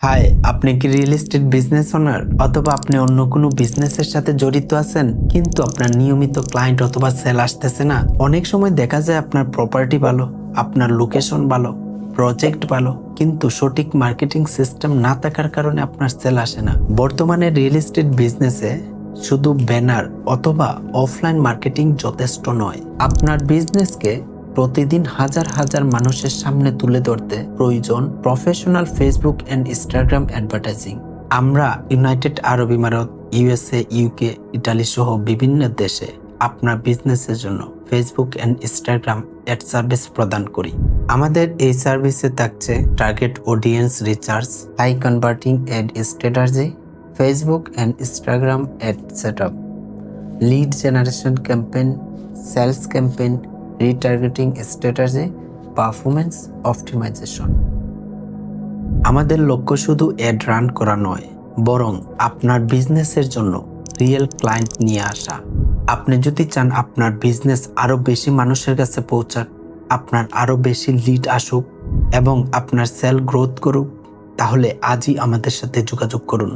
High, আপনি কি real estate business owner অথবা আপনি অন্য কোনো বিজনেসের সাথে জড়িত আছেন কিন্তু আপনার নিয়মিত ক্লায়েন্ট অথবা সেল আসতেছে না? অনেক সময় দেখা যায় আপনার প্রপার্টি ভালো, আপনার লোকেশন ভালো, প্রজেক্ট ভালো, কিন্তু সঠিক মার্কেটিং সিস্টেম না থাকার কারণে আপনার সেল আসে না। বর্তমানে রিয়েল এস্টেট বিজনেসে শুধু ব্যানার অথবা অফলাইন মার্কেটিং যথেষ্ট নয়। আপনার বিজনেসকে প্রতিদিন হাজার হাজার মানুষের সামনে তুলে ধরতে প্রয়োজন professional Facebook and Instagram advertising. আমরা ইউনাইটেড আরব ইমারত, ইউএসএ, ইউকে, ইটালি সহ বিভিন্ন দেশে আপনার বিজনেসের জন্য Facebook and Instagram ad service প্রদান করি। আমাদের এই সার্ভিসে থাকছে target audience research, high converting ad strategy, Facebook and Instagram ad setup, lead generation campaign, sales campaign, retargeting strategy, performance optimization. আমাদের লক্ষ্য শুধু অ্যাড রান করা নয়, বরং আপনার বিজনেসের জন্য রিয়েল ক্লায়েন্ট নিয়ে আসা। আপনি যদি চান আপনার বিজনেস আরও বেশি মানুষের কাছে পৌঁছাক, আপনার আরও বেশি লিড আসুক এবং আপনার সেল গ্রোথ করুক, তাহলে আজই আমাদের সাথে যোগাযোগ করুন।